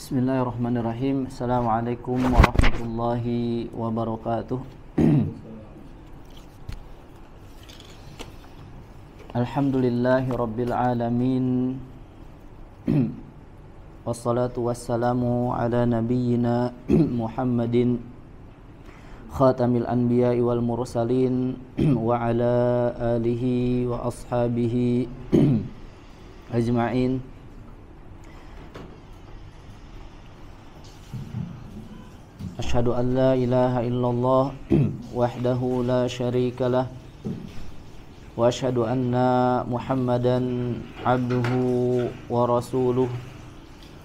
Bismillahirrahmanirrahim. Assalamualaikum warahmatullahi wabarakatuh. Alhamdulillahi rabbil alamin. Wassalatu wassalamu ala nabiyyina Muhammadin khatamil anbiya'i wal mursalin wa ala alihi wa ashabihi ajma'in. Asyhadu an la ilaha illallah wahdahu la syarika lah wa asyhadu anna Muhammadan abduhu wa rasuluh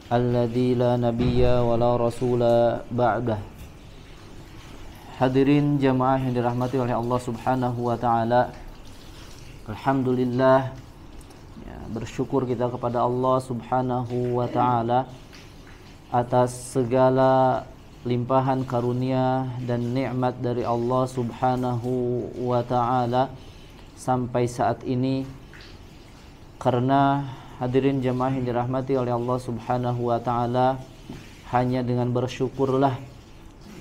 alladzi la nabiyya wa la rasula ba'dah. Hadirin jamaah yang dirahmati oleh Allah Subhanahu wa taala. Alhamdulillah, ya, bersyukur kita kepada Allah Subhanahu wa taala atas segala limpahan karunia dan nikmat dari Allah Subhanahu wa taala sampai saat ini. Karena hadirin jamaah yang dirahmati oleh Allah Subhanahu wa taala, hanya dengan bersyukurlah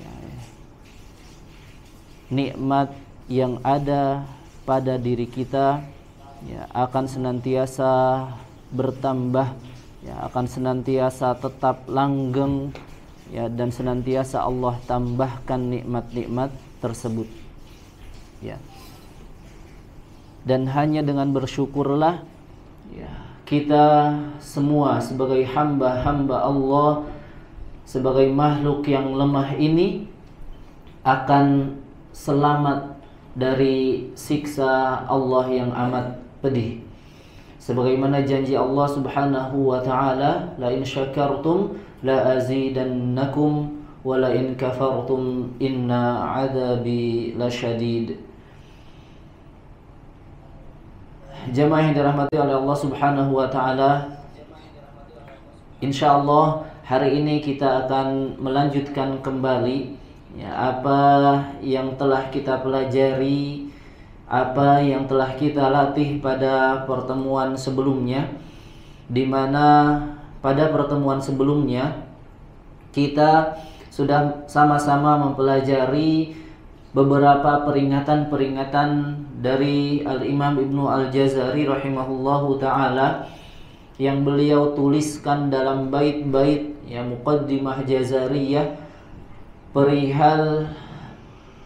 ya, nikmat yang ada pada diri kita ya, akan senantiasa bertambah ya, akan senantiasa tetap langgeng ya, dan senantiasa Allah tambahkan nikmat-nikmat tersebut ya. Dan hanya dengan bersyukurlah ya, kita semua sebagai hamba-hamba Allah, sebagai makhluk yang lemah ini akan selamat dari siksa Allah yang amat pedih. Sebagaimana janji Allah Subhanahu wa taala, la in syakartum la azidannakum wa la in kafartum inna adzabi lasyadid. Jamaah yang dirahmati oleh Allah Subhanahu wa taala, insyaallah hari ini kita akan melanjutkan kembali ya, apa yang telah kita pelajari, apa yang telah kita latih pada pertemuan sebelumnya, di mana pada pertemuan sebelumnya kita sudah sama-sama mempelajari beberapa peringatan-peringatan dari Al-Imam Ibnu Al-Jazari rahimahullahu ta'ala yang beliau tuliskan dalam bait-bait ya, Muqaddimah Jazariyah, perihal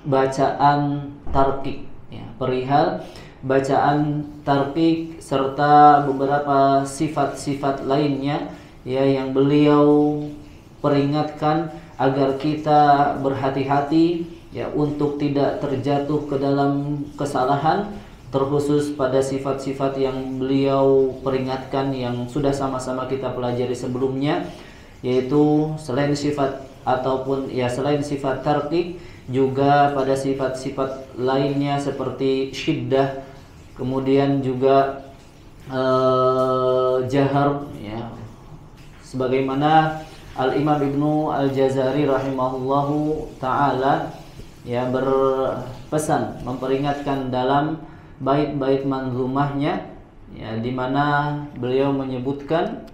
bacaan tarqiq ya, perihal bacaan tarqiq serta beberapa sifat-sifat lainnya ya, yang beliau peringatkan agar kita berhati-hati ya, untuk tidak terjatuh ke dalam kesalahan, terkhusus pada sifat-sifat yang beliau peringatkan yang sudah sama-sama kita pelajari sebelumnya, yaitu selain sifat ataupun ya selain sifat tarqiq, juga pada sifat-sifat lainnya seperti syiddah, kemudian juga jahar ya, sebagaimana Al-Imam Ibnu Al-Jazari rahimahullahu ta'ala ya berpesan, memperingatkan dalam bait-bait manzumahnya ya, di mana beliau menyebutkan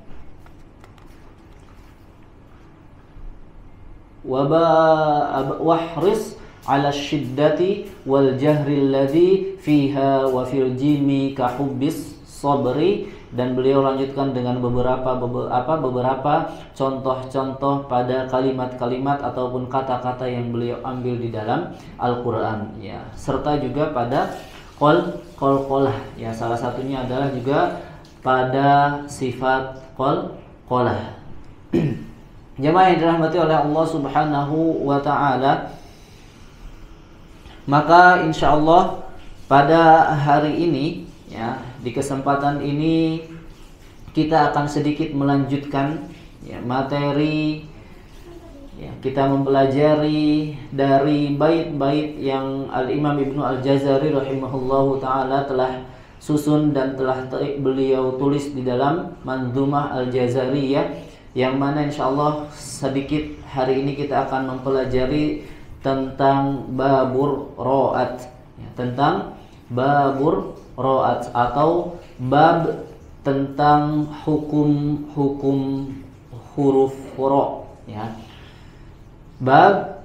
wahris ala syiddati wal jahri alladhi fiha wa fil jimi ka hubbis sabri. Dan beliau lanjutkan dengan beberapa contoh-contoh pada kalimat-kalimat ataupun kata-kata yang beliau ambil di dalam Al-Qur'an ya, serta juga pada qalqalah ya, salah satunya adalah juga pada sifat qalqalah. Jemaah yang dirahmati oleh Allah Subhanahu wa taala, maka insyaallah pada hari ini ya, di kesempatan ini kita akan sedikit melanjutkan ya, materi ya, kita mempelajari dari bait-bait yang Al-Imam Ibnu Al-Jazari rahimahullahu ta'ala telah susun dan telah beliau tulis di dalam Manzumah Al-Jazariyah, yang mana insyaallah sedikit hari ini kita akan mempelajari tentang babur ro'at ya, tentang babur ro'at atau bab tentang hukum huruf ro, ya. Bab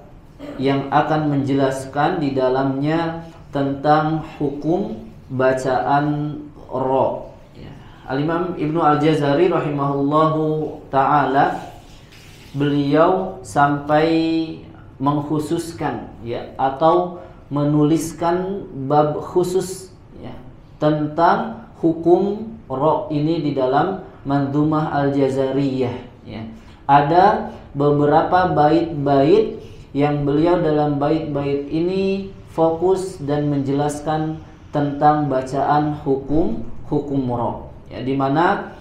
yang akan menjelaskan di dalamnya tentang hukum bacaan ro, ya. Al-Imam Ibnu Al-Jazari rahimahullahu ta'ala, beliau sampai mengkhususkan, ya, atau menuliskan bab khusus, ya, tentang hukum ro ini di dalam Mandhumah Al-Jazariyah, ya. Ada beberapa bait-bait yang beliau dalam bait-bait ini fokus dan menjelaskan tentang bacaan hukum ro, ya, di mana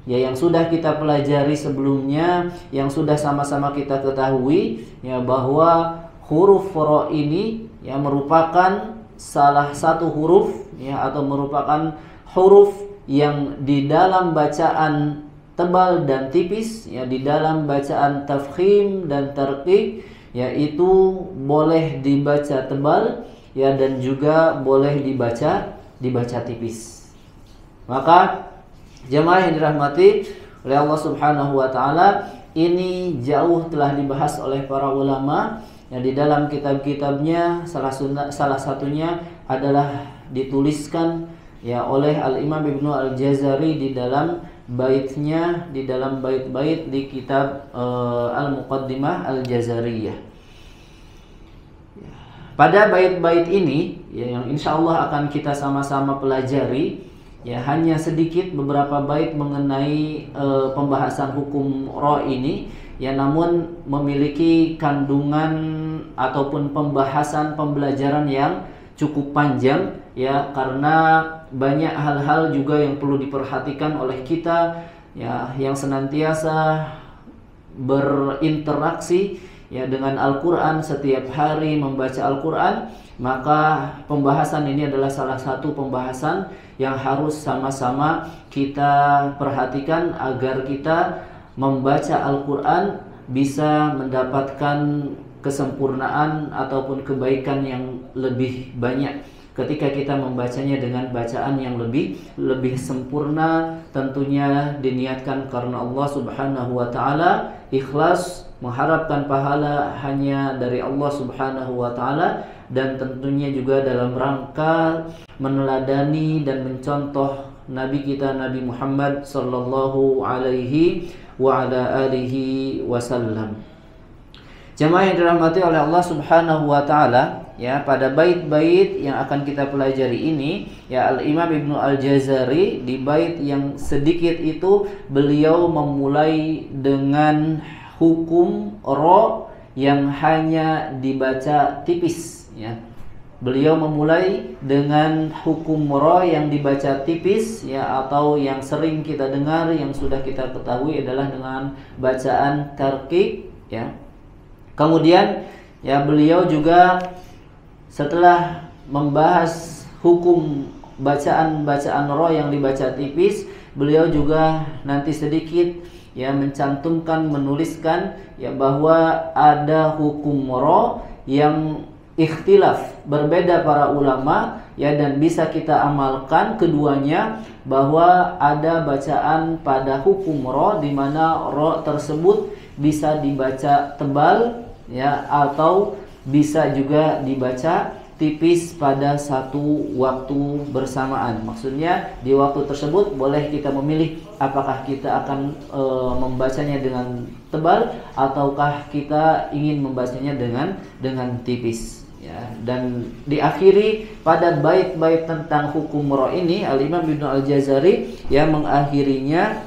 ya yang sudah kita pelajari sebelumnya, yang sudah sama-sama kita ketahui, ya, bahwa huruf ro ini ya merupakan salah satu huruf, ya, atau merupakan huruf yang di dalam bacaan tebal dan tipis, ya, di dalam bacaan tafkhim dan tarqiq, yaitu boleh dibaca tebal, ya, dan juga boleh dibaca tipis. Maka jemaah yang dirahmati oleh Allah Subhanahu wa taala, ini jauh telah dibahas oleh para ulama, yang di dalam kitab-kitabnya salah satunya adalah dituliskan, ya, oleh Al-Imam Ibnu Al-Jazari di dalam baitnya, di dalam bait-bait di kitab Al-Muqaddimah Al-Jazariyah. Pada bait-bait ini, ya, yang insya Allah akan kita sama-sama pelajari, ya, hanya sedikit beberapa bait mengenai pembahasan hukum ro ini, ya, namun memiliki kandungan ataupun pembelajaran yang cukup panjang, ya, karena banyak hal-hal juga yang perlu diperhatikan oleh kita, ya, yang senantiasa berinteraksi, ya, dengan Al-Quran, setiap hari membaca Al-Quran. Maka pembahasan ini adalah salah satu pembahasan yang harus sama-sama kita perhatikan agar kita membaca Al-Quran bisa mendapatkan kesempurnaan ataupun kebaikan yang lebih banyak ketika kita membacanya dengan bacaan yang lebih sempurna, tentunya diniatkan karena Allah Subhanahu wa taala, ikhlas, mengharapkan pahala hanya dari Allah Subhanahu wa taala, dan tentunya juga dalam rangka meneladani dan mencontoh Nabi kita Nabi Muhammad sallallahu alaihi wa ala alihi wasallam. Jemaah yang dirahmati oleh Allah Subhanahu wa taala, ya, pada bait-bait yang akan kita pelajari ini, ya, Al-Imam Ibnu Al-Jazari di bait yang sedikit itu beliau memulai dengan hukum ro yang hanya dibaca tipis, ya. Beliau memulai dengan hukum ro yang dibaca tipis, ya, atau yang sering kita dengar, yang sudah kita ketahui adalah dengan bacaan tarqiq, ya. Kemudian, ya, beliau juga setelah membahas hukum bacaan ro yang dibaca tipis, beliau juga nanti sedikit, ya, mencantumkan, menuliskan, ya, bahwa ada hukum ro yang ikhtilaf, berbeda para ulama, ya, dan bisa kita amalkan keduanya, bahwa ada bacaan pada hukum ro di mana ro tersebut bisa dibaca tebal, ya, atau bisa juga dibaca tipis pada satu waktu bersamaan. Maksudnya di waktu tersebut boleh kita memilih apakah kita akan membacanya dengan tebal ataukah kita ingin membacanya dengan tipis, ya. Dan diakhiri pada bait-bait tentang hukum ro ini, Al-Imam Ibnu Al-Jazari, ya, mengakhirinya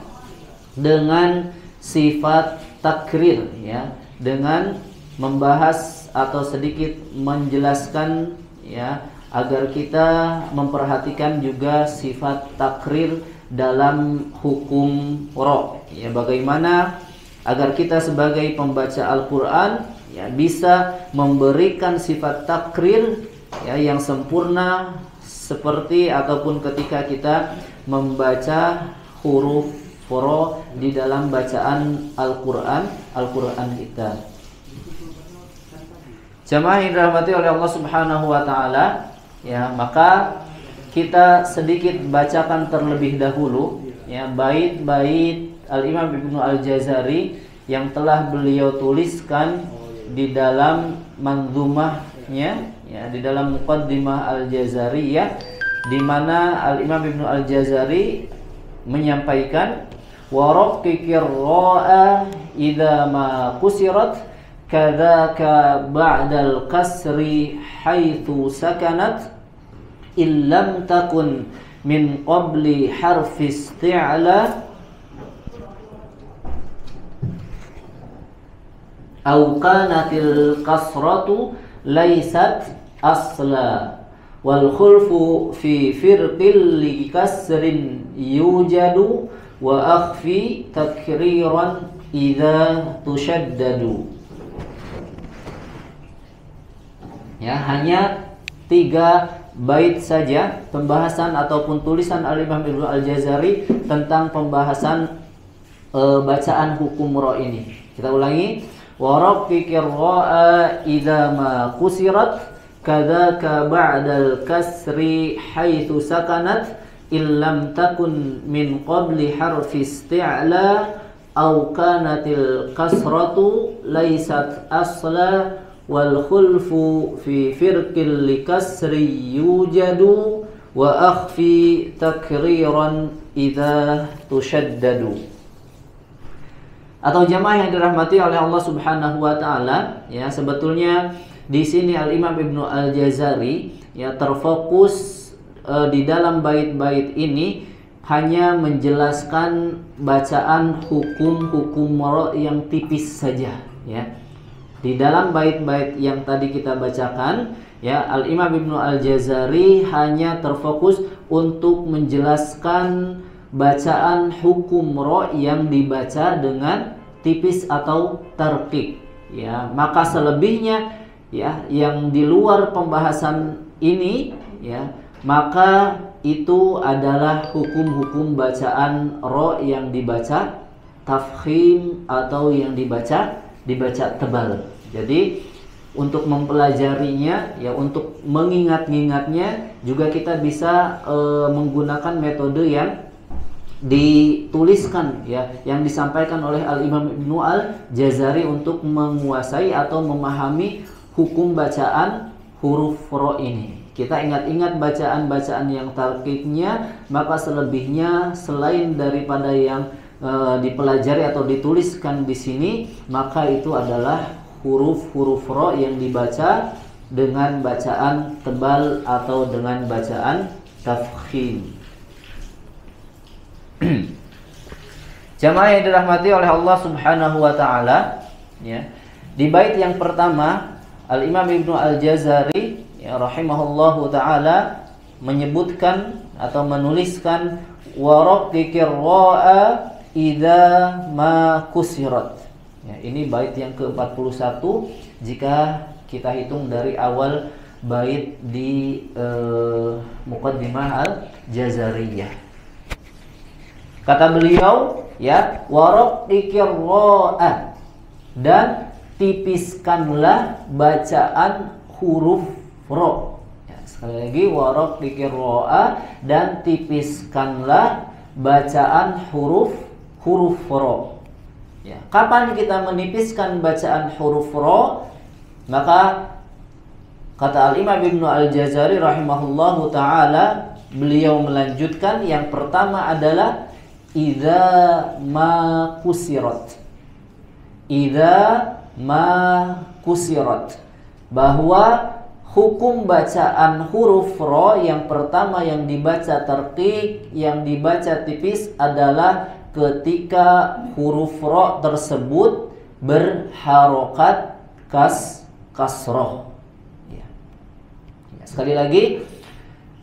dengan sifat takrir, ya, dengan membahas atau sedikit menjelaskan, ya, agar kita memperhatikan juga sifat takrir dalam hukum ro, ya, bagaimana agar kita sebagai pembaca Al-Quran, ya, bisa memberikan sifat takrir, ya, yang sempurna seperti ataupun ketika kita membaca huruf ro di dalam bacaan Al-Quran kita. Jamaah yang dirahmati oleh Allah Subhanahu wa taala, ya, maka kita sedikit bacakan terlebih dahulu, ya, bait-bait Al-Imam Ibnu Al-Jazari yang telah beliau tuliskan di dalam manzumahnya, ya, di dalam Muqaddimah Al-Jazariyah, di mana Al-Imam Ibnu Al-Jazari menyampaikan wa raqiqir ra'a idza ma kusirat kadzaka ba'dal kasri haitsu sakanat illam takun min qabli harfi isti'la aw kanatil kasratu laysat asla wal khulfu fi firqil li kasrin yujadu wa akhfi takriran idza tushaddadu. Ya, hanya 3 bait saja pembahasan ataupun tulisan Al-Imam Ibnu Al-Jazari tentang pembahasan bacaan hukum ra ini. Kita ulangi, wa raqiqir ra'a idza ma kusirat kadzaka ba'dal kasri haitsu sakanat illam takun min qabli harfi isti'la aw kanatil kasratu laysat asla wal khulfu fi firqil likasri yujadu wa akhfi takriran idza tushaddadu. Atau jamaah yang dirahmati oleh Allah Subhanahu wa taala, ya, sebetulnya di sini Al-Imam Ibnu Al-Jazari, ya, terfokus di dalam bait-bait ini hanya menjelaskan bacaan hukum-hukum ra yang tipis saja, ya. Di dalam bait-bait yang tadi kita bacakan, ya, Al-Imam Ibnu Al-Jazari hanya terfokus untuk menjelaskan bacaan hukum ra yang dibaca dengan tipis atau tarqiq, ya. Maka selebihnya, ya, yang di luar pembahasan ini, ya, maka itu adalah hukum-hukum bacaan ra yang dibaca tafkhim atau yang dibaca tebal. Jadi untuk mempelajarinya, ya, untuk mengingat-ingatnya juga kita bisa menggunakan metode yang dituliskan, ya, yang disampaikan oleh Al-Imam Ibnu Al-Jazari untuk menguasai atau memahami hukum bacaan huruf ra ini. Kita ingat-ingat bacaan-bacaan yang tarqiqnya, maka selebihnya selain daripada yang dipelajari atau dituliskan di sini, maka itu adalah huruf-huruf ra yang dibaca dengan bacaan tebal atau dengan bacaan tafkhim. Jamaah yang dirahmati oleh Allah Subhanahu wa taala, ya. Di bait yang pertama, Al-Imam Ibnu Al-Jazari, ya, rahimahullahu taala, menyebutkan atau menuliskan wa raqiqir ra'a idza ma kusirat. Ya, ini bait yang ke-41 jika kita hitung dari awal bait di Muqaddimah Al-Jazariyah. Kata beliau, ya, wa raqiqir ra'a, dan tipiskanlah bacaan huruf ra. Ya, sekali lagi, wa raqiqir ra'a, dan tipiskanlah bacaan huruf ra. Ya, kapan kita menipiskan bacaan huruf ra? Maka kata Al-Imam Ibnu Al-Jazari rahimahullahu taala, beliau melanjutkan, yang pertama adalah idza ma kusirat. Idza ma kusirat, bahwa hukum bacaan huruf ra yang pertama yang dibaca tarqiq, yang dibaca tipis adalah ketika huruf ra tersebut berharokat kasroh. Ya. Sekali lagi,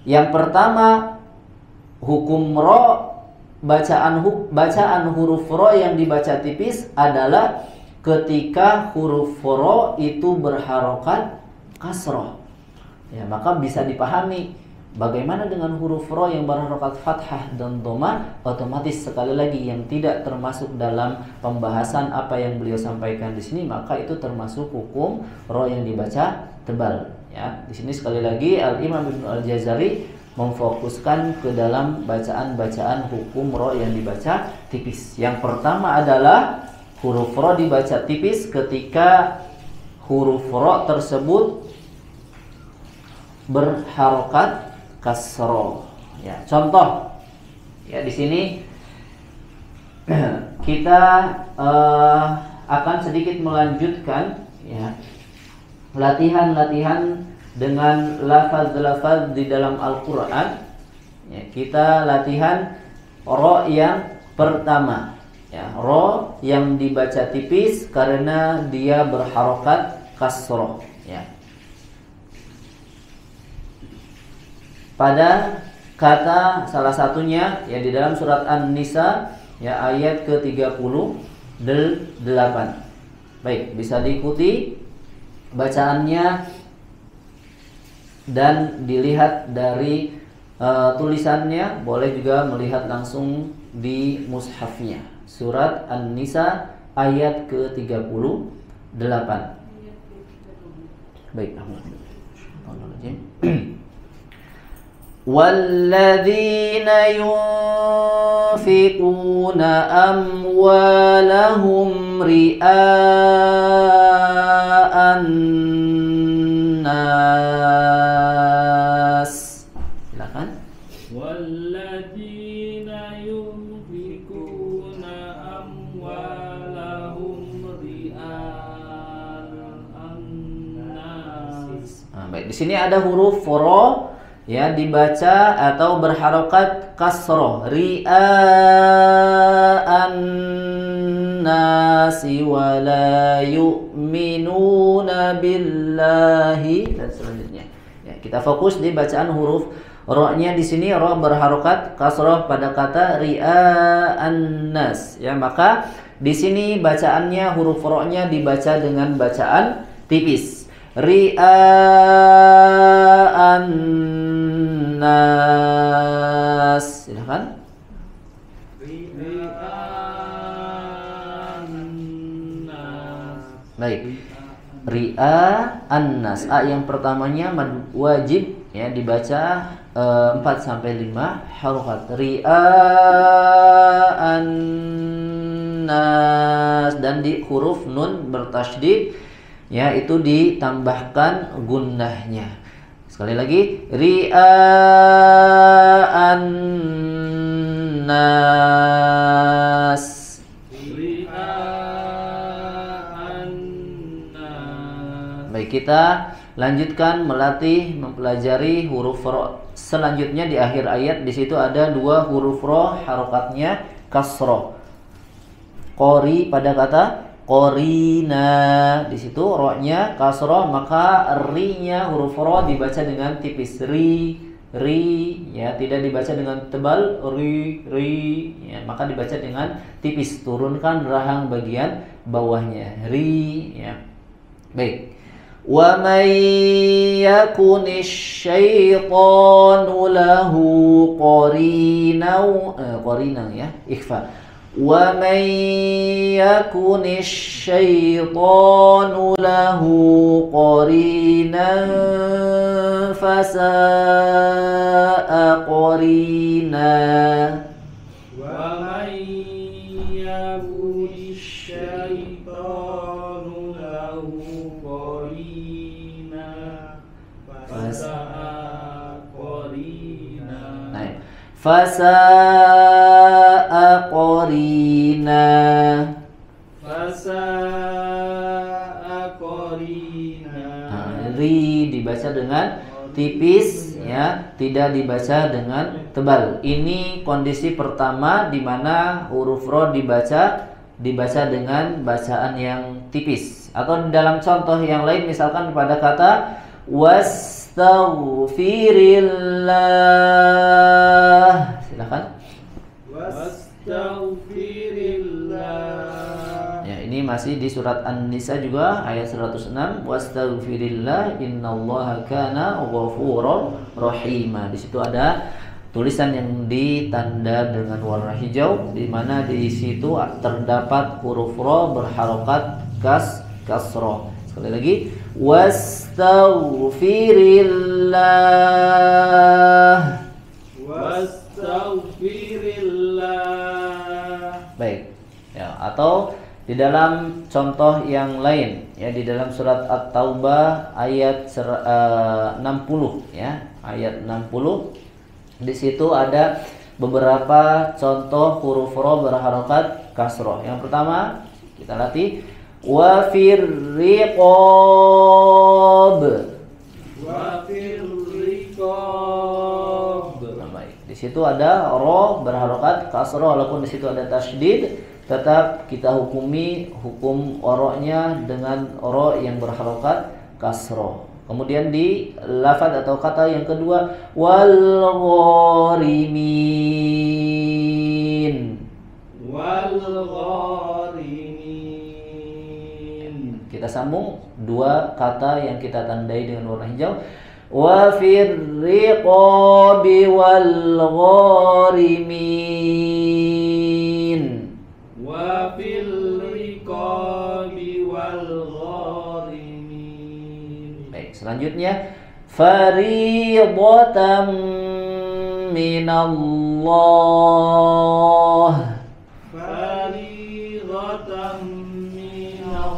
yang pertama hukum ra, bacaan huruf ra yang dibaca tipis adalah ketika huruf ra itu berharokat kasroh. Ya, maka bisa dipahami bagaimana dengan huruf ra yang berharokat fathah dan dhamma, otomatis sekali lagi yang tidak termasuk dalam pembahasan apa yang beliau sampaikan di sini, maka itu termasuk hukum ra yang dibaca tebal. Ya, di sini sekali lagi Al-Imam Ibnu Al-Jazari memfokuskan ke dalam bacaan-bacaan hukum ra yang dibaca tipis. Yang pertama adalah huruf ro dibaca tipis ketika huruf ro tersebut berharokat kasroh. Ya, contoh. Ya, di sini kita akan sedikit melanjutkan ya latihan-latihan dengan lafaz-lafaz di dalam Al-Qur'an. Ya, kita latihan ro yang pertama. Ya, ro yang dibaca tipis karena dia berharokat kasroh. Ya. Pada kata salah satunya ya di dalam surat An-Nisa ya ayat ke-38. Baik, bisa diikuti bacaannya dan dilihat dari tulisannya, boleh juga melihat langsung di mushafnya. Surat An-Nisa ayat ke-38. Baik, وَالَّذِينَ يُنْفِقُونَ أَمْوَالَهُمْ رِئَاءَ النَّاسِ. Silakan. وَالَّذِينَ يُنْفِقُونَ أَمْوَالَهُمْ رِئَاءَ النَّاسِ. Baik, di sini ada huruf ro ya dibaca atau berharokat kasroh, ri'a'an nasi wa la yu'minuna billahi, dan selanjutnya. Ya, kita fokus di bacaan huruf ro-nya di sini. Ro berharokat kasroh pada kata ri'a'an nas. Ya, maka di sini bacaannya huruf ro-nya dibaca dengan bacaan tipis. Ri'a'an nas. Silakan. Ri'a'an nas. Baik. Ri'a'an nas. A yang pertamanya wajib ya dibaca 4 sampai 5 harokat. Ri'a'an nas, dan di huruf nun bertasydid ya itu ditambahkan gunnahnya. Sekali lagi, ri'a'an nas. Ri'a'an nas. Baik, kita lanjutkan melatih mempelajari huruf ro. Selanjutnya di akhir ayat di situ ada 2 huruf ro harokatnya kasroh. Qori pada kata qorina, di situ ro-nya kasroh, maka ri-nya huruf ro dibaca dengan tipis. Ri ya, tidak dibaca dengan tebal. Ri ya, maka dibaca dengan tipis. Turunkan rahang bagian bawahnya. Ri ya. Baik. Wa may yakunish syaitanu lahu qarinan ya, ikhfa. وَمَنْ يَكُنِ الشَّيْطَانُ لَهُ قَرِينًا فَسَاءَ قَرِينًا. وَمَنْ يَكُنِ الشَّيْطَانُ لَهُ قَرِينًا فَسَاءَ قَرِينًا. Fasa'a qarina. Fasa'a qarina. Ri dibaca dengan tipis ya, tidak dibaca dengan tebal. Ini kondisi pertama di mana huruf ro dibaca dengan bacaan yang tipis. Atau dalam contoh yang lain misalkan pada kata wastaghfirillah. Silakan. Wastaghfirillah. Ya, ini masih di surat An-Nisa juga ayat 106. Wastaghfirillah innallaha kana ghafurur rahima. Di situ ada tulisan yang ditanda dengan warna hijau, di mana di situ terdapat huruf ro berharokat kasroh. Sekali lagi, wastaghfirillah. Wastaghfirillah. Baik. Ya, atau Di dalam contoh yang lain ya, di dalam surat At-Taubah ayat 60 ya, ayat 60 di situ ada beberapa contoh huruf ro berharokat kasroh. Yang pertama kita latih wa fir riqab. Wa fir riqab. Nah, baik. Di situ ada ro berharokat kasroh, walaupun di situ ada tasydid, tetap kita hukumi hukum ro-nya dengan ro yang berharokat kasroh. Kemudian di lafaz atau kata yang kedua wal gharimin. Wal gharimin. Kita sambung dua kata yang kita tandai dengan warna hijau. Wa fir riqabi wal gharimin. Wa fil riqabi wal gharimin. Baik, selanjutnya fariidatan minallah. Fariidatan minallah.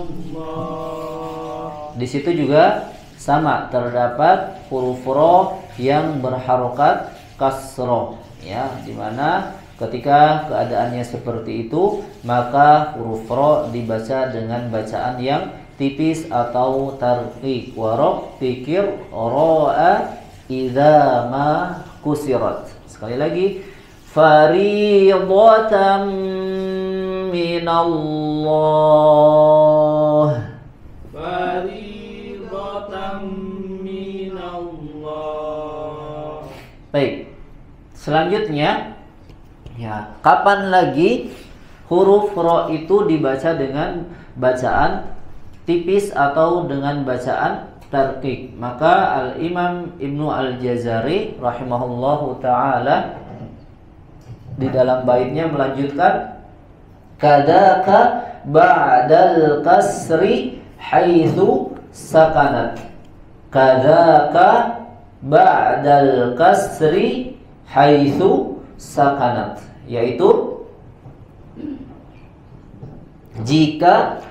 Di situ juga sama, terdapat huruf ro yang berharokat kasroh ya, dimana ketika keadaannya seperti itu maka huruf ro dibaca dengan bacaan yang tipis atau tarqiq. Warok pikir ro'a idza ma kusirat. Sekali lagi fariidatan minallah. Fariidatan minallah. Baik. Selanjutnya ya, kapan lagi huruf ro itu dibaca dengan bacaan tipis atau dengan bacaan tarqiq? Maka Al-Imam Ibnu Al-Jazari rahimahullahu ta'ala di dalam baitnya melanjutkan kadaka ba'dal kasri haitsu sakanat. Kadaka ba'dal kasri haitsu sakanat, yaitu jika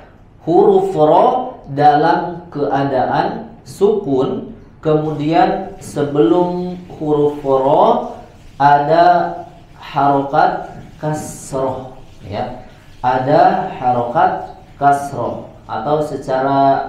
huruf ro dalam keadaan sukun, kemudian sebelum huruf ro ada harokat kasroh ya, ada harokat kasroh, atau secara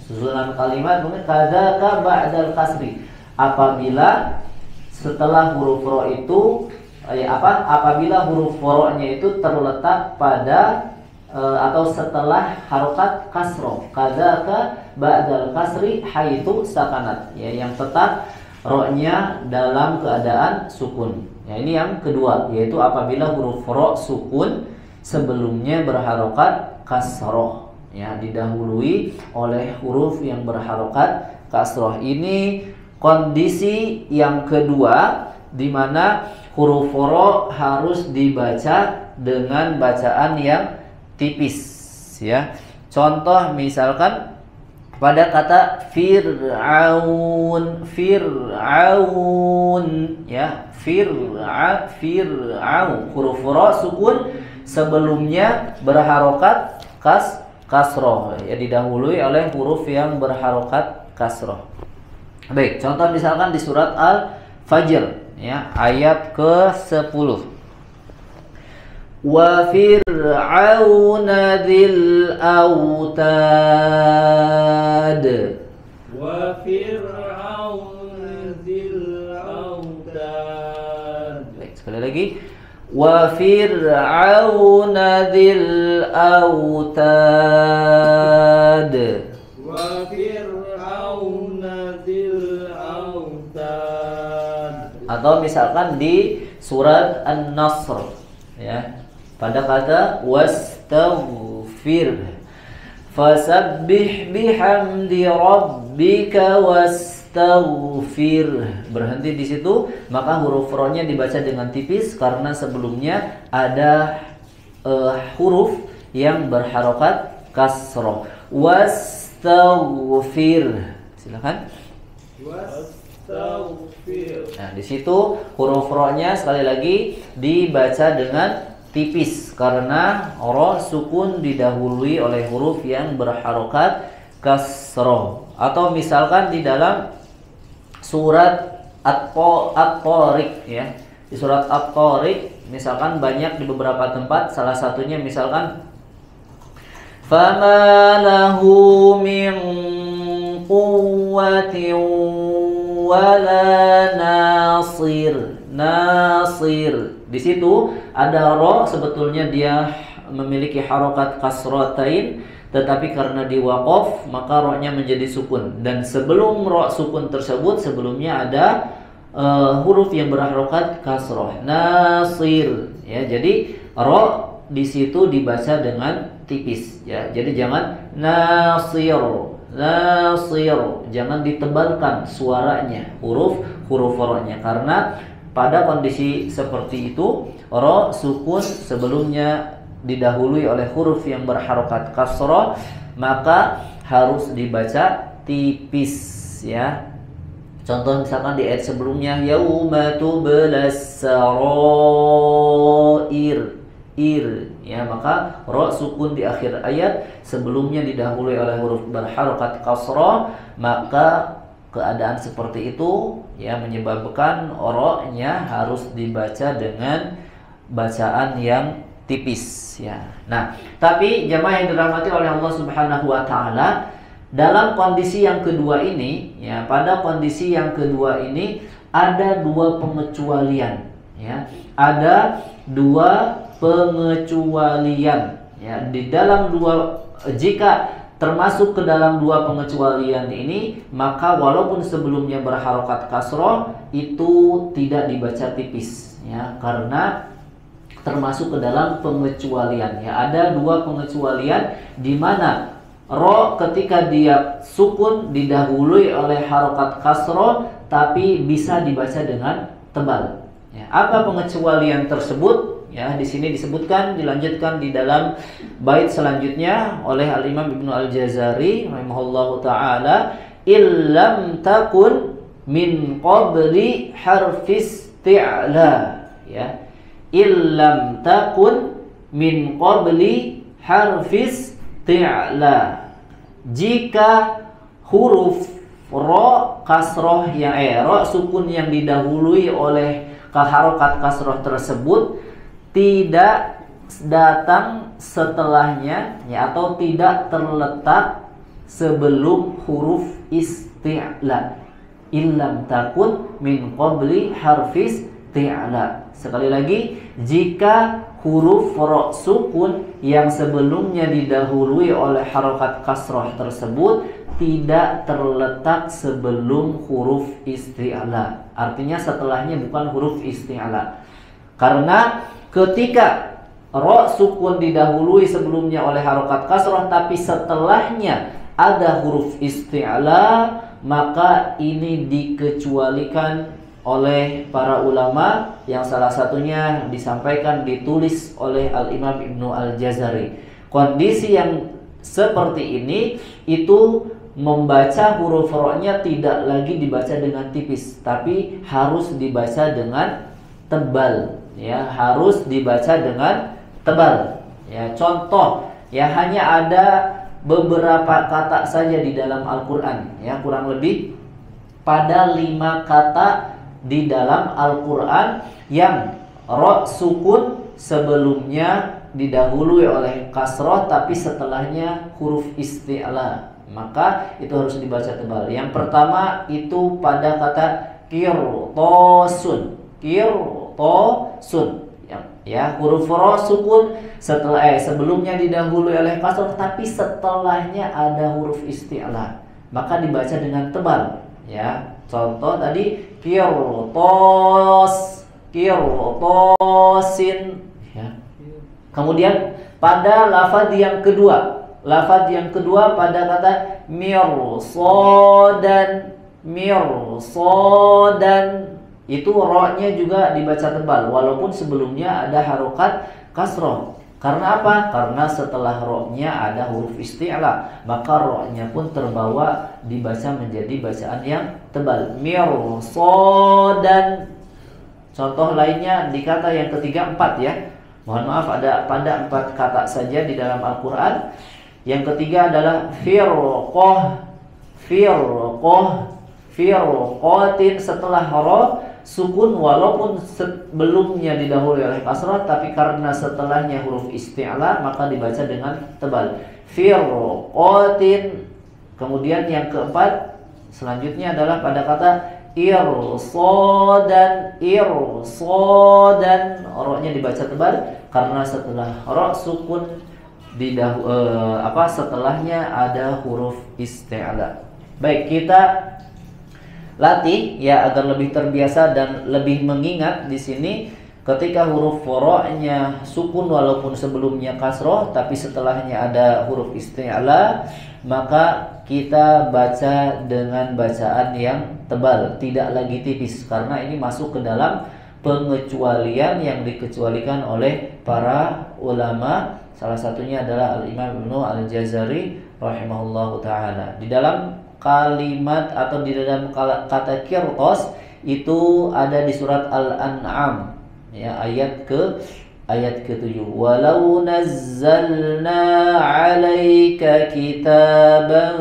susunan kalimat mungkin kadzaka ba'dal kasri, apabila setelah huruf ro itu apabila huruf ro-nya itu terletak pada atau setelah harokat kasroh. Kadzaka ba'dal kasri haitsu sakanat ya, yang tetap ro-nya dalam keadaan sukun. Ya, ini yang kedua, yaitu apabila huruf ro sukun sebelumnya berharokat kasroh ya, didahului oleh huruf yang berharokat kasroh. Ini kondisi yang kedua di mana huruf ro harus dibaca dengan bacaan yang tipis ya. Contoh misalkan pada kata Fir'aun, Fir'aun ya, Fir'aun, huruf ro sukun sebelumnya berharokat kasroh ya, didahului oleh huruf yang berharokat kasroh. Baik, contoh misalkan di surat Al-Fajr ya, ayat ke-10. Wa fir'auna dzil autad. Wa fir'auna dzil autad. Baik, sekali lagi. Wa fir'auna dzil autad. Wa fir'auna dzil autad. Atau misalkan di surat An-Nasr ya, pada kata wastaghfir, fasabbih bihamdi rabbika wastaghfir, berhenti di situ, maka huruf ro-nya dibaca dengan tipis karena sebelumnya ada huruf yang berharokat kasroh. Wastaghfir, silakan. Wastaghfir. Nah, di situ huruf ro-nya sekali lagi dibaca dengan tipis karena ro sukun didahului oleh huruf yang berharokat kasroh. Atau misalkan di dalam surat At-Tariq ya. Di surat At-Tariq misalkan banyak di beberapa tempat, salah satunya misalkan fama lahu min quwwatin wala nasir. Di situ ada ro, sebetulnya dia memiliki harokat kasrotain, tetapi karena diwaqaf maka ro-nya menjadi sukun. Dan sebelum ro sukun tersebut sebelumnya ada huruf yang berharokat kasroh, nasir ya. Jadi ro di situ dibaca dengan tipis ya. Jadi jangan nasir, jangan ditebalkan suaranya, huruf ro-nya, karena pada kondisi seperti itu ro sukun sebelumnya didahului oleh huruf yang berharokat kasroh, maka harus dibaca tipis ya. Contoh misalkan di ayat sebelumnya yauma tublas sarair ya, maka ro sukun di akhir ayat sebelumnya didahului oleh huruf berharokat kasroh, maka keadaan seperti itu ya menyebabkan ro-nya harus dibaca dengan bacaan yang tipis ya. Nah, tapi jamaah yang dirahmati oleh Allah Subhanahu wa taala, dalam kondisi yang kedua ini ya, pada kondisi yang kedua ini ada dua pengecualian ya. Ada dua pengecualian ya. Di dalam jika termasuk ke dalam dua pengecualian ini, maka walaupun sebelumnya berharokat kasroh itu tidak dibaca tipis ya, karena termasuk ke dalam pengecualian ya. Ada dua pengecualian di mana ro ketika dia sukun didahului oleh harokat kasroh tapi bisa dibaca dengan tebal ya. Apa pengecualian tersebut? Ya, di sini disebutkan, dilanjutkan di dalam bait selanjutnya oleh Al-Imam Ibnu Al-Jazari rahimahullahu taala, illam takun min qabli harfis ti'la ya. Illam takun min qabli harfis ti'la. Jika huruf ro kasroh yang ro sukun yang didahului oleh harokat kasroh tersebut tidak datang setelahnya ya, atau tidak terletak sebelum huruf isti'la. Illam takun min qabli harfis ti'la. Sekali lagi, jika huruf ro sukun yang sebelumnya didahului oleh harokat kasroh tersebut tidak terletak sebelum huruf isti'la, artinya setelahnya bukan huruf isti'la. Karena ketika ro sukun didahului sebelumnya oleh harokat kasroh tapi setelahnya ada huruf isti'la, maka ini dikecualikan oleh para ulama yang salah satunya disampaikan ditulis oleh Al-Imam Ibnu Al-Jazari. Kondisi yang seperti ini itu membaca huruf ro-nya tidak lagi dibaca dengan tipis, tapi harus dibaca dengan tebal ya, harus dibaca dengan tebal ya. Contoh ya, hanya ada beberapa kata saja di dalam Al-Qur'an ya, kurang lebih pada 5 kata di dalam Al-Qur'an yang ro sukun sebelumnya didahului oleh kasroh tapi setelahnya huruf isti'la, maka itu harus dibaca tebal. Yang pertama itu pada kata qirtasun ya, huruf ro sukun sebelumnya didahului oleh kasroh tapi setelahnya ada huruf isti'la, maka dibaca dengan tebal ya. Contoh tadi qirtasin ya. Kemudian pada lafaz yang kedua pada kata mirsadan itu ro-nya juga dibaca tebal walaupun sebelumnya ada harokat kasroh. Karena apa? Karena setelah ro-nya ada huruf isti'la, maka ro-nya pun terbawa dibaca menjadi bacaan yang tebal. Mirsadan. Contoh lainnya di kata yang ketiga 4 ya. Mohon maaf, ada pada 4 kata saja di dalam Al-Quran. Yang ketiga adalah firqah, firqatin setelah ro sukun, walaupun sebelumnya didahului oleh kasrah, tapi karena setelahnya huruf isti'la maka dibaca dengan tebal. Firqatin. Kemudian yang keempat selanjutnya adalah pada kata irsadan, ro-nya dibaca tebal karena setelah ro sukun setelahnya ada huruf isti'la. Baik, kita latih ya agar lebih terbiasa dan lebih mengingat di sini ketika huruf ro-nya sukun walaupun sebelumnya kasroh tapi setelahnya ada huruf isti'la, maka kita baca dengan bacaan yang tebal, tidak lagi tipis, karena ini masuk ke dalam pengecualian yang dikecualikan oleh para ulama. Salah satunya adalah Al-Imam Ibnu Al-Jazari rahimahullahu ta'ala. Di dalam kalimat atau di dalam kata qirtas itu ada di surat Al-An'am ya, ayat ke-7. Walau nazzalna 'alaika kitaban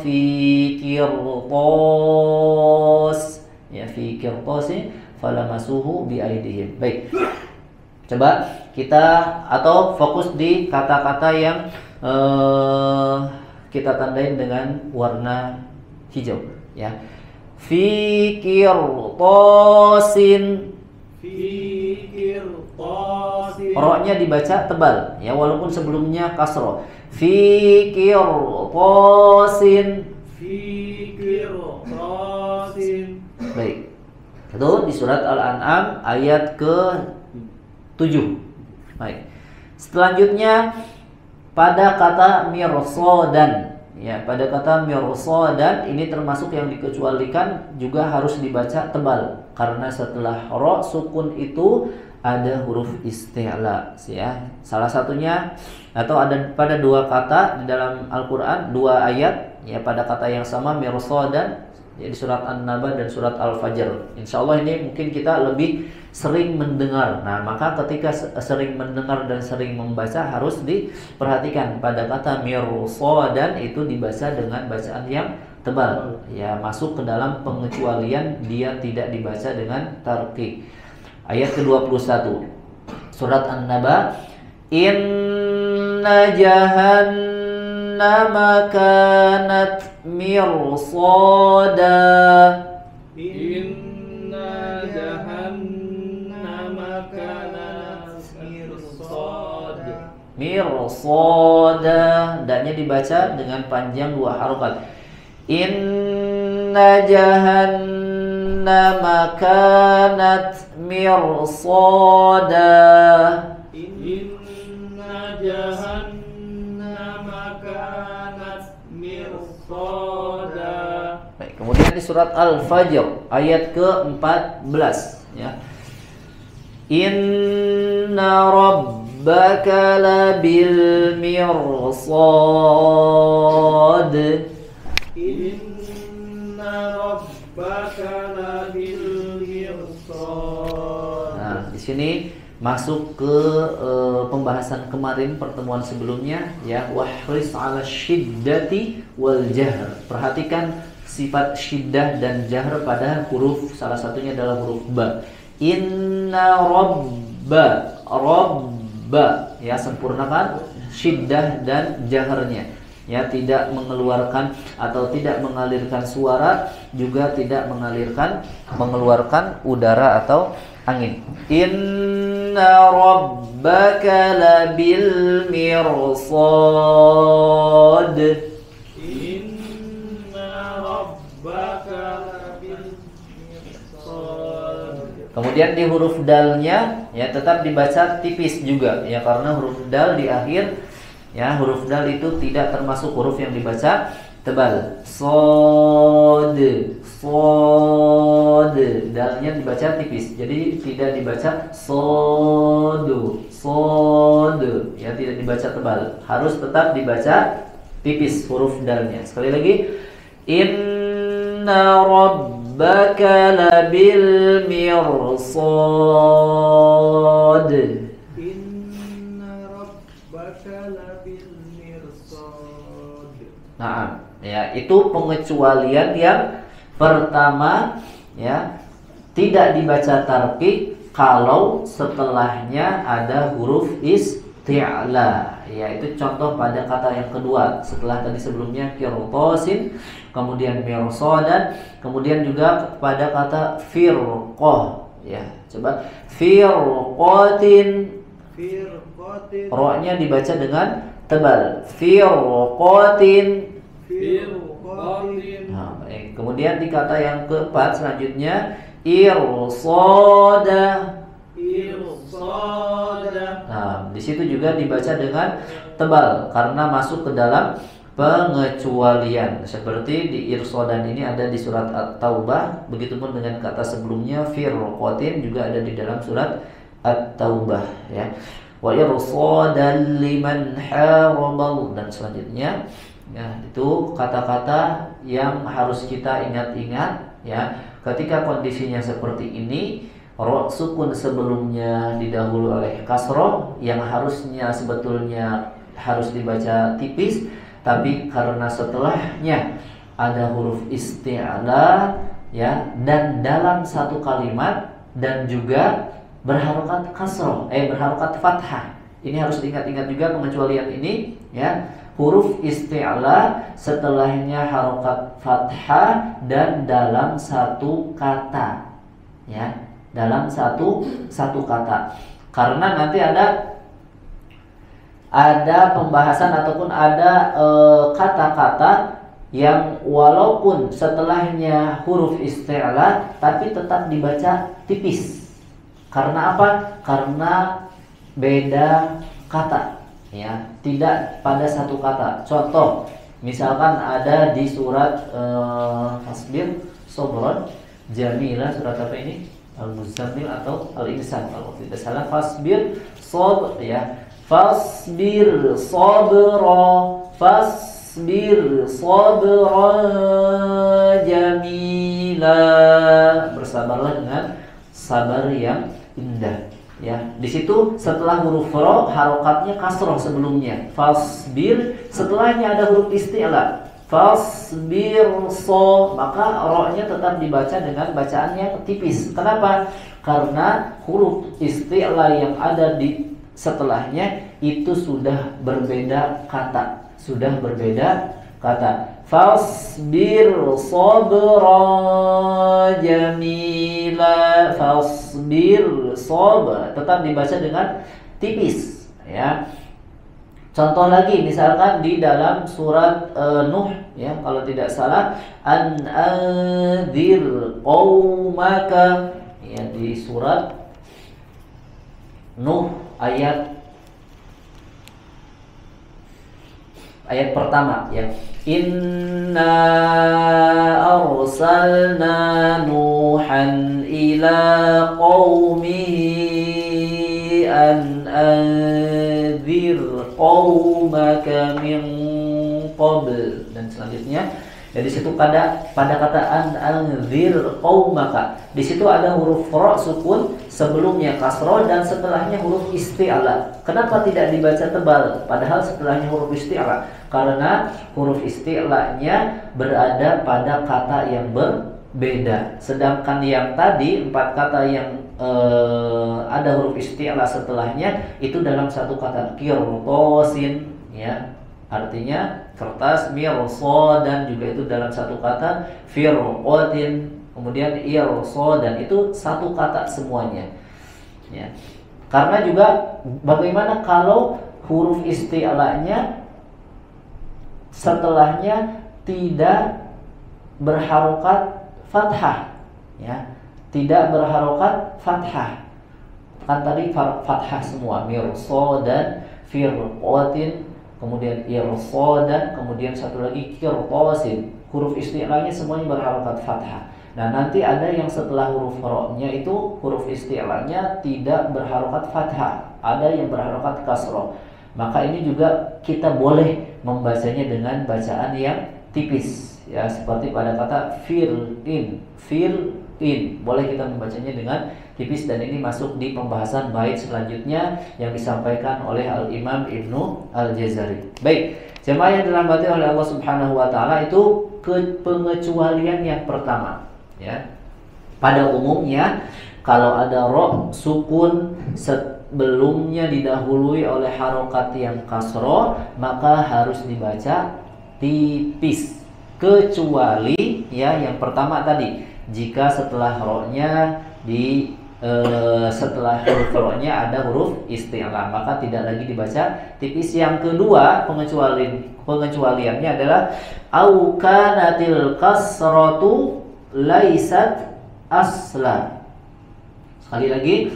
fi qirtas, ya fi qirtasin falamasuhu bi aidihim. Baik. Coba kita atau fokus di kata-kata yang kita tandain dengan warna hijau ya. Fi qirtasin, ro-nya dibaca tebal ya walaupun sebelumnya kasroh. Fi qirtasin. Baik. Itu di surat Al-An'am ayat ke-7. Baik. Selanjutnya pada kata mirsadan ya, pada kata mirsadan ini termasuk yang dikecualikan, juga harus dibaca tebal karena setelah ro sukun itu ada huruf isti'la ya. Salah satunya atau ada pada 2 kata di dalam Al-Qur'an, 2 ayat ya pada kata yang sama mirsadan ya, di surat An-Naba dan surat Al-Fajr. Insyaallah ini mungkin kita lebih sering mendengar. Nah, maka ketika sering mendengar dan sering membaca harus diperhatikan pada kata mirsadan itu dibaca dengan bacaan yang tebal ya, masuk ke dalam pengecualian, dia tidak dibaca dengan tarqiq. Ayat ke-21 surat An-Naba, inna jahannama kanat mirsada, inna jahannama kanat mirsada, daknya dibaca dengan panjang 2 harokat. Inna jahannama kanat mirsada, inna jahannama kanat mirsada. Baik, kemudian di surat Al-Fajr ayat ke-14 ya. Inna rabbaka labil mirsad, inna rabbaka labil mirsad. Nah, di sini masuk ke pembahasan kemarin, pertemuan sebelumnya ya, wahris 'ala syiddati wal jahr. Perhatikan sifat syiddah dan jahr pada huruf, salah satunya adalah huruf ba. Inna rabba ya, sempurnakan syiddah dan jahrnya ya, tidak mengeluarkan atau tidak mengalirkan suara, juga tidak mengeluarkan udara atau angin. Inna rabbaka labil mirsad, inna rabbaka labil mirsad. Kemudian di huruf dalnya ya tetap dibaca tipis juga ya, karena huruf dal di akhir ya, huruf dal itu tidak termasuk huruf yang dibaca tebal. Sod, dalnya dibaca tipis, jadi tidak dibaca sodu, ya, tidak dibaca tebal, harus tetap dibaca tipis huruf dalnya. Sekali lagi, inna rabbaka labil mirsad, Ya, itu pengecualian yang pertama, ya. Tidak dibaca tarqiq kalau setelahnya ada huruf isti'la. Ya, itu contoh pada kata yang kedua. Setelah tadi sebelumnya qirtasin, kemudian mirsadan, kemudian juga pada kata firqah. Ya, coba firqatin. Firqatin. Ro-nya dibaca dengan tebal. Firqatin. Firqatin. Nah, baik. Kemudian di kata yang keempat selanjutnya irsada. Irsada. Nah, di situ juga dibaca dengan tebal karena masuk ke dalam pengecualian. Seperti di irsadan ini ada di surat At-Taubah, begitupun dengan kata sebelumnya firqatin juga ada di dalam surat At-Taubah, ya. Wa irsadan liman harabal, dan selanjutnya, ya, itu kata-kata yang harus kita ingat-ingat, ya. Ketika kondisinya seperti ini, ro sukun sebelumnya didahului oleh kasroh yang harusnya sebetulnya harus dibaca tipis, tapi karena setelahnya ada huruf isti'la, ya, dan dalam satu kalimat dan juga berharokat kasroh, berharokat fathah. Ini harus diingat-ingat juga pengecualian ini, ya. Huruf isti'la setelahnya harokat fathah dan dalam satu kata, ya, dalam satu kata. Karena nanti ada pembahasan ataupun ada kata-kata yang walaupun setelahnya huruf isti'la tapi tetap dibaca tipis. Karena apa? Karena beda kata, ya, tidak pada satu kata. Contoh, misalkan ada di surat Fasbir Sobron Jamilah, surat apa ini? Al-Muzammil atau Al-Insan kalau tidak salah. Fasbir sob, ya. Fasbir sabra, fasbir sabra jamila. Bersabarlah dengan sabar yang indah, ya. Di situ setelah huruf ro harokatnya kasroh sebelumnya. Fasbir, setelahnya ada huruf isti'la. Fasbir so, maka ro-nya tetap dibaca dengan bacaan yang tipis. Kenapa? Karena huruf isti'la yang ada di setelahnya itu sudah berbeda kata, Fasbir sabra jamila, fasbir sabra, tetap dibaca dengan tipis, ya. Contoh lagi, misalkan di dalam surat Nuh, ya, kalau tidak salah, an anzir qaumaka, ya, di surat Nuh ayat pertama, ya. Inna arsalna Nuhan ila qaumihi an anzir qaumaka min qabl, dan selanjutnya. Jadi situ pada kata anzir qaumaka, di situ ada huruf ra sukun, sebelumnya kasroh dan setelahnya huruf isti'la. Kenapa tidak dibaca tebal padahal setelahnya huruf isti'la? Karena huruf isti'lanya berada pada kata yang berbeda. Sedangkan yang tadi 4 kata yang ada huruf isti'la setelahnya itu dalam satu kata, qirtasin, ya. Artinya kertas, mirsa, dan juga itu dalam satu kata, firqatin, kemudian irsa, dan itu satu kata semuanya, ya. Karena juga bagaimana kalau huruf isti'lanya setelahnya tidak berharokat fathah, ya, tidak berharokat fathah. Kan tadi fathah semua, mirsa dan firqatin, kemudian irsadan, kemudian satu lagi qirtasin. Huruf isti'lanya semuanya berharokat fathah. Nah, nanti ada yang setelah huruf ro-nya itu huruf isti'lanya tidak berharokat fathah, ada yang berharokat kasroh. Maka ini juga kita boleh membacanya dengan bacaan yang tipis, ya, seperti pada kata fill in, boleh kita membacanya dengan tipis, dan ini masuk di pembahasan bait selanjutnya yang disampaikan oleh Al-Imam Ibnu Al-Jazari. Baik, Cuma yang dirahmati oleh Allah Subhanahu wa taala itu pengecualian yang pertama, ya. Pada umumnya kalau ada ro sukun sebelumnya didahului oleh harokat yang kasroh, maka harus dibaca tipis. Kecuali ya yang pertama tadi, jika setelah ro-nya setelah huruf ro-nya ada huruf isti'la, maka tidak lagi dibaca tipis. Yang kedua pengecualiannya adalah au kanatil kasratu laisat asla. Sekali lagi,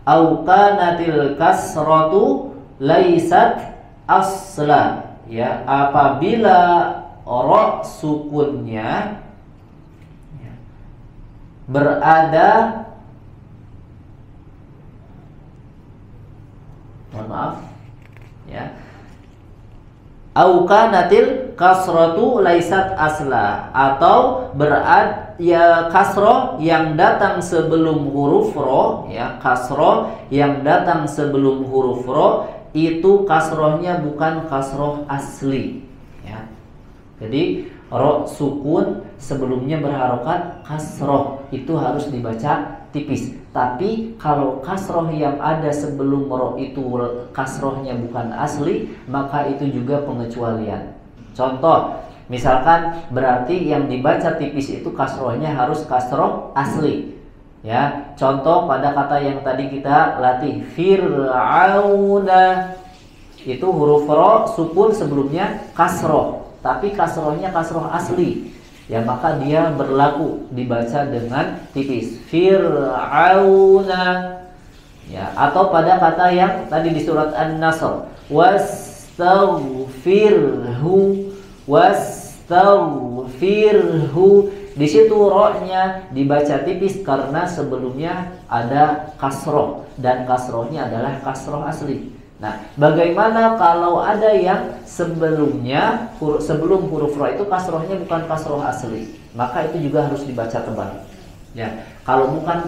au kanatil kasratu laisat asla, ya, apabila ro sukunnya berada, mohon maaf, ya, au kanatil kasratu laisat asla, atau berada ya kasroh yang datang sebelum huruf ro, ya, kasroh yang datang sebelum huruf ro itu kasrohnya bukan kasroh asli, ya. Jadi ro sukun sebelumnya berharokat kasroh itu harus dibaca tipis. Tapi kalau kasroh yang ada sebelum ro itu kasrohnya bukan asli, maka itu juga pengecualian. Contoh, misalkan berarti yang dibaca tipis itu kasrohnya harus kasroh asli, ya. Contoh pada kata yang tadi kita latih, Fir'auna, itu huruf ro sukun sebelumnya kasroh, tapi kasrohnya kasroh asli, ya, maka dia berlaku dibaca dengan tipis, Fir'auna, ya. Atau pada kata yang tadi di surat An-Nasr, wastaghfirhu, di situ ro-nya dibaca tipis karena sebelumnya ada kasroh dan kasrohnya adalah kasroh asli. Nah, bagaimana kalau ada yang sebelumnya sebelum huruf ro itu kasrohnya bukan kasroh asli, maka itu juga harus dibaca tebal, ya. Kalau bukan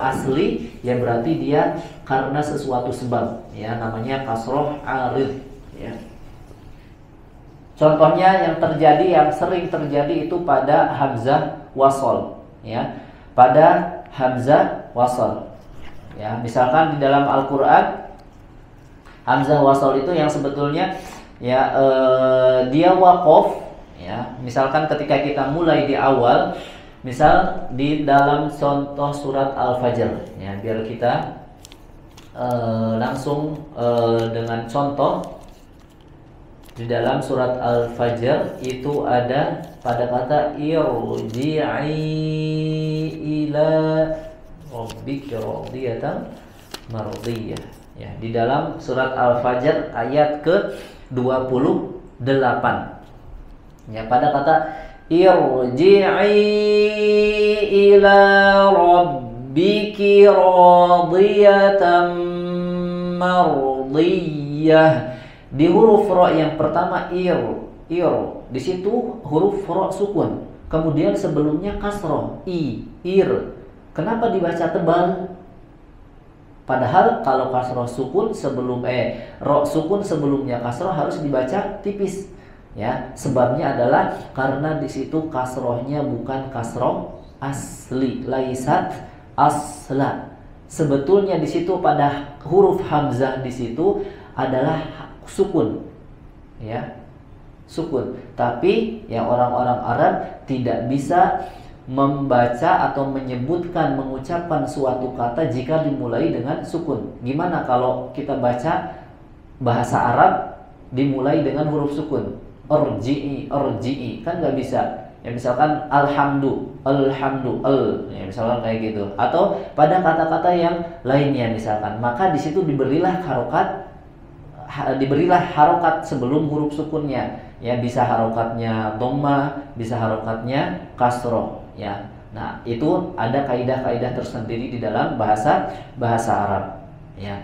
asli, ya berarti dia karena sesuatu sebab, ya, namanya kasroh arid, ya. Contohnya yang terjadi, yang sering terjadi itu pada hamzah wasol, ya, pada hamzah wasol, ya. Misalkan di dalam Al-Quran hamzah wasol itu yang sebetulnya, ya, dia waqaf, ya. Misalkan ketika kita mulai di awal, misal di dalam contoh surat Al-Fajr, ya, biar kita langsung dengan contoh. Di dalam surat Al-Fajr itu ada pada kata irji'i ila rabbika radiyatan mardiyah, ya, di dalam surat Al-Fajr ayat ke-28, ya, pada kata irji'i ila rabbiki radiyatan mardiyah. Di huruf ro yang pertama di situ huruf ro sukun, kemudian sebelumnya kasroh ir. Kenapa dibaca tebal? Padahal kalau kasroh sukun ro sukun sebelumnya kasroh harus dibaca tipis, ya. Sebabnya adalah karena di situ kasrohnya bukan kasroh asli, laisat asla. Sebetulnya di situ pada huruf hamzah di situ adalah sukun, ya, sukun. Tapi yang orang-orang Arab tidak bisa membaca atau mengucapkan suatu kata jika dimulai dengan sukun. Gimana kalau kita baca bahasa Arab dimulai dengan huruf sukun? Orji'i, kan nggak bisa. Ya, misalkan alhamdu, ya, misalkan kayak gitu. Atau pada kata-kata yang lainnya misalkan, maka di situ diberilah harokat sebelum huruf sukunnya, ya, bisa harokatnya dhamma, bisa harokatnya kasroh, ya. Nah, itu ada kaidah-kaidah tersendiri di dalam bahasa Arab, ya.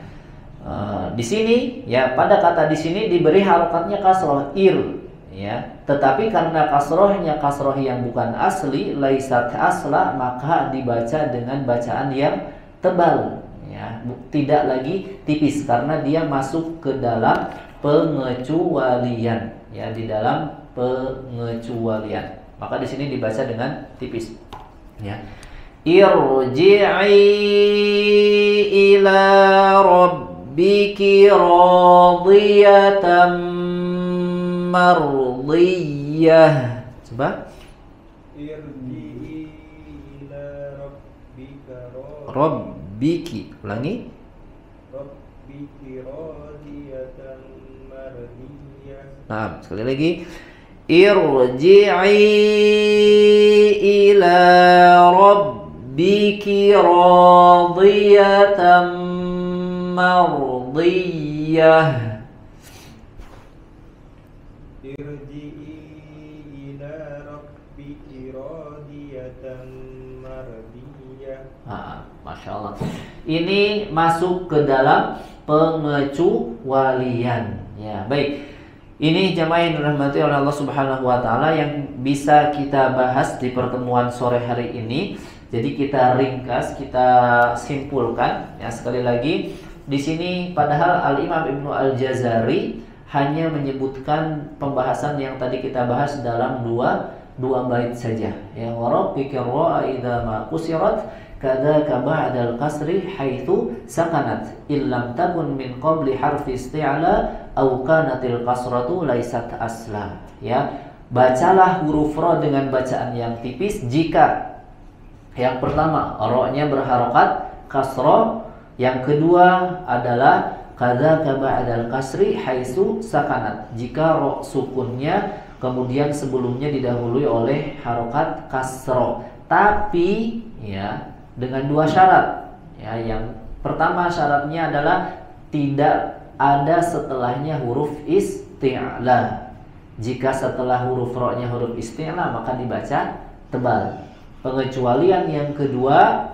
Di sini, ya, pada kata di sini diberi harokatnya kasroh ir, ya. Tetapi karena kasrohnya kasroh yang bukan asli, laisat asla, maka dibaca dengan bacaan yang tebal, ya, tidak lagi tipis karena dia masuk ke dalam pengecualian, ya, di dalam pengecualian. Maka di sini dibaca dengan tipis, ya. Irji'i ila rabbiki radiyatan mardiyah. Coba. Irji'i ila rabbika Rabbiki. Ulangi. rabbiki radiyatan mardiyah. Nah, sekali lagi. Irji'i ila rabbiki radiyatan mardiyah. Irji'i ila rabbiki radiyatan mardiyah. Masya Allah. Ini masuk ke dalam pengecualian. Ya, baik. Ini jamaah yang dirahmati oleh Allah Subhanahu wa taala yang bisa kita bahas di pertemuan sore hari ini. Jadi kita ringkas, kita simpulkan, ya, sekali lagi di sini padahal Al-Imam Ibnu Al-Jazari hanya menyebutkan pembahasan yang tadi kita bahas dalam dua bait saja. Ya, wa rabbika ra'a idza ma qusirat kadzaka ba'dal qasri haitsu sakanat illam takun min qabli harfi isti'la au kanatil qasratu laisat asla. Ya, bacalah huruf ra dengan bacaan yang tipis jika yang pertama ra-nya berharokat kasra, yang kedua adalah kadzaka ba'dal kasri haitsu sakanat, jika ra sukunnya kemudian sebelumnya didahului oleh harokat kasra. Tapi ya dengan dua syarat. Ya, yang pertama syaratnya adalah tidak ada setelahnya huruf isti'la. Jika setelah huruf ra-nya huruf isti'la maka dibaca tebal. Pengecualian yang kedua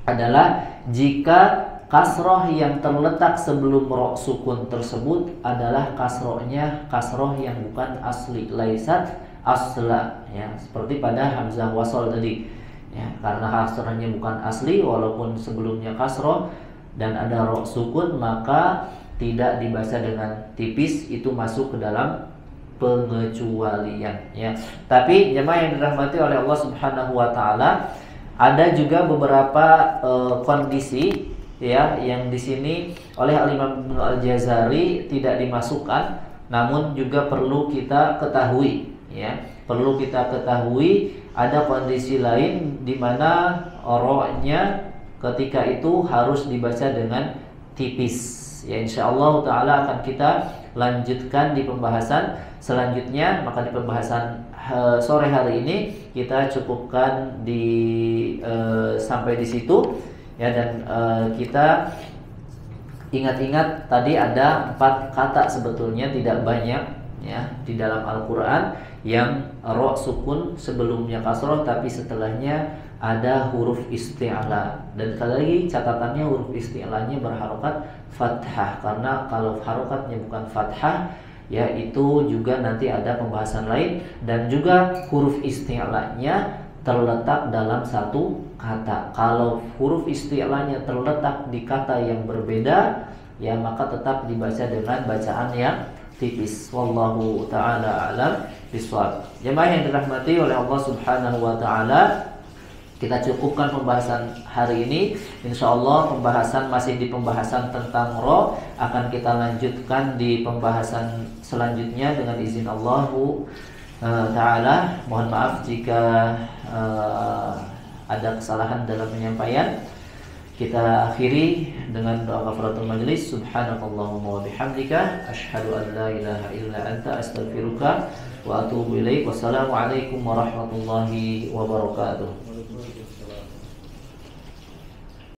adalah jika kasroh yang terletak sebelum ra sukun tersebut adalah kasrohnya kasroh yang bukan asli, laisat asla, ya, seperti pada hamzah wasol tadi. Ya, karena kasrohnya bukan asli walaupun sebelumnya kasroh dan ada ra sukun maka tidak dibaca dengan tipis, itu masuk ke dalam pengecualian, ya. Tapi jemaah yang dirahmati oleh Allah Subhanahu wa taala, ada juga beberapa kondisi, ya, yang di sini oleh Al-Imam Ibnu Al-Jazari tidak dimasukkan, namun juga perlu kita ketahui, ya. Perlu kita ketahui ada kondisi lain di mana ra-nya ketika itu harus dibaca dengan tipis. Ya, insyaallah taala akan kita lanjutkan di pembahasan selanjutnya. Maka di pembahasan sore hari ini kita cukupkan sampai di situ, ya, dan kita ingat-ingat tadi ada 4 kata sebetulnya, tidak banyak, ya, di dalam Al-Qur'an yang ra sukun sebelumnya kasroh tapi setelahnya ada huruf isti'la. Dan sekali lagi catatannya huruf isti'lanya berharokat fathah, karena kalau harokatnya bukan fathah, ya, itu juga nanti ada pembahasan lain. Dan juga huruf isti'lanya terletak dalam satu kata. Kalau huruf isti'lanya terletak di kata yang berbeda, ya, maka tetap dibaca dengan bacaan yang tipis. Wallahu ta'ala alam bisawab. Jemaah yang dirahmati oleh Allah Subhanahu wa ta'ala, kita cukupkan pembahasan hari ini. Insyaallah pembahasan masih di pembahasan tentang ra, akan kita lanjutkan di pembahasan selanjutnya dengan izin Allah taala. Mohon maaf jika ada kesalahan dalam penyampaian. Kita akhiri dengan doa kafaratul majelis. Subhanakallahumma wa bihamdika asyhadu an la ilaha illa anta astaghfiruka wa atubu ilaik. Wassalamualaikum warahmatullahi wabarakatuh.